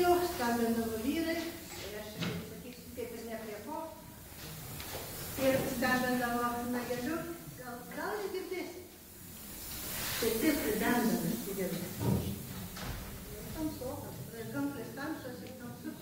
studijo, skambindavo vyrai, tai aš sakysiu, kaip ir ne prie ko. Ir skambindavo nageliu, gal ir girdėsi. Tai taip pridendamas girdėsi. Tamsokas, gamplės tamsos ir tamsus.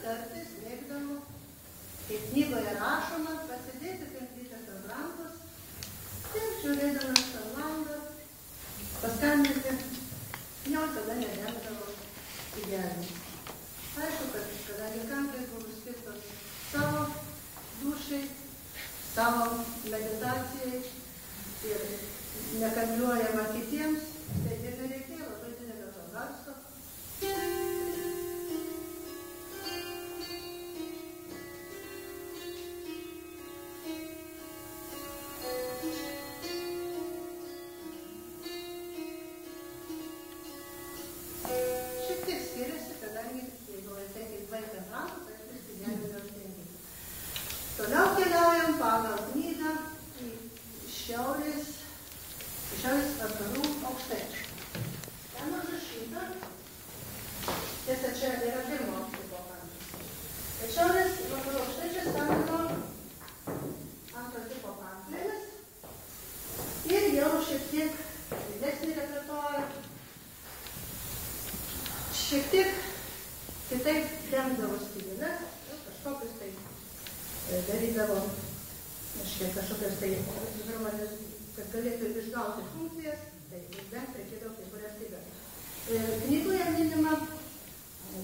Kartais mėgdavo, kaip knygoje rašoma, pasidėti kampytės ant rankos ir žiūrėdamas ant langą, paskambinti, jau tada nedengdavo į gerį. Aišku, kad kadangi kampės buvo skirtos savo dušai, savo meditacijai ir nekabliuojama kitiems, tai ir nereikėjo labai didelio to garso. Toliau keliaujam pagal knygą į šiaurės vakarų aukštaičių. Ten užrašyta, tiesa čia yra pirmo tipo pamfletas. Bet šiaurės vakarų aukštaičių skambino antro tipo pamfletas ir jau šiek tiek didesnį repertuarą, šiek tiek kitaip remdavo styles, kažkokius tai darydavo, kažkokias tai, kad galėtų išgauti funkcijas, tai bent reikėdavo kai kurias styles. Knygoje minima,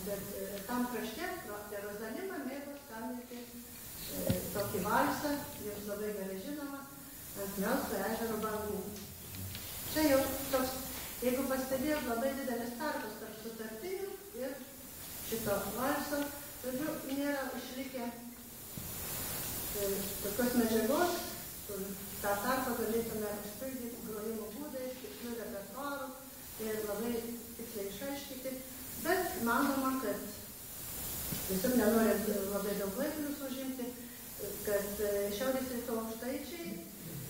kad tam krašte, Jeruzalimą mėgo skambinti tokį valsą, jums labai gerai žinoma, ant Melsvo ežero bangų. Čia jau toks, jeigu pastebėjot, labai didelis tarpas tarp sutartinių ir šito valso, žodžiu, nėra išlikę tokios medžiagos, kur tą tarpą galėtume užpildyti grojimo būdais, tikslių repertuarų ir labai tiksliai išaiškyti, bet manoma, kad visam nenorint labai daug laikus užimti, kad šiaurės rytų aukštaičiai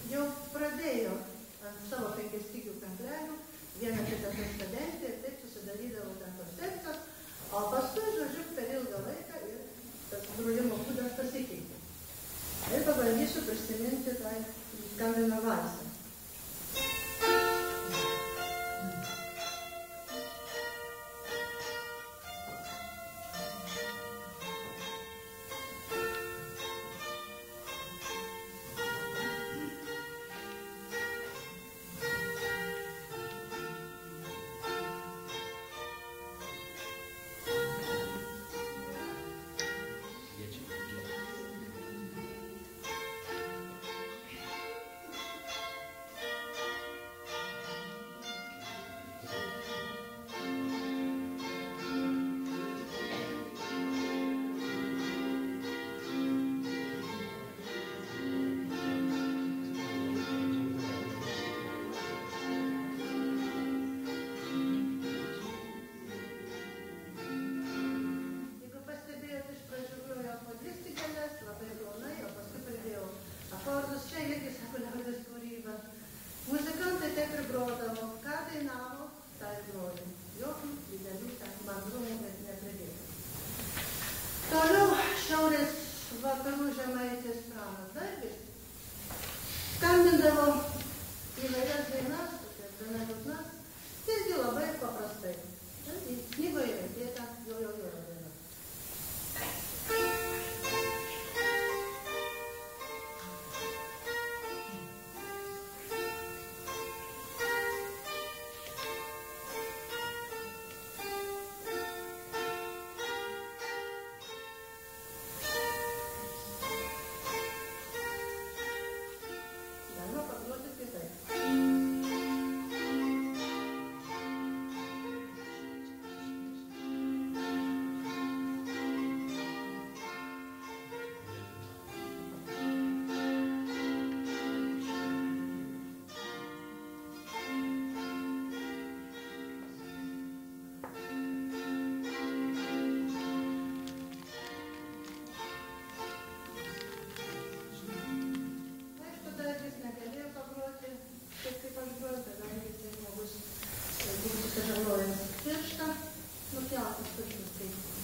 jau pradėjo ant savo 5 stygių kanklelių vieną kitą studentį ir taip susidarydavo ten tos sekcijos, o paskui, žodžiu, per ilgą laiką ir tas grojimo būdas pasikeitė. Ir pabandysiu prisiminti tą skambino valsą.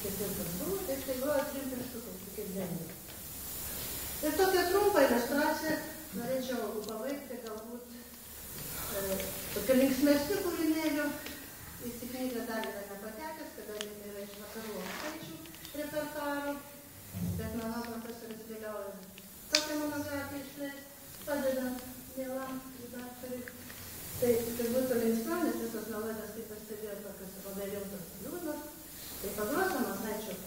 ketvirtas buvo, tai tai grojo 3 pirštukais, kaip dengė. Ir tokią trumpą iliustraciją norėčiau pabaigti galbūt tokiu linksmesniu kūrinėliu. Jis į knygą dar yra nepatekęs, kadangi yra iš vakarų skaičių repertuarų, bet mano profesorius vėliau tokią monografiją išleis, padeda mielam redaktoriui. Tai būtų linksma, nes visos melodijos, kaip pastebėjau, tokios labai rimtos liūdnos. Tai pagrosim Masaičio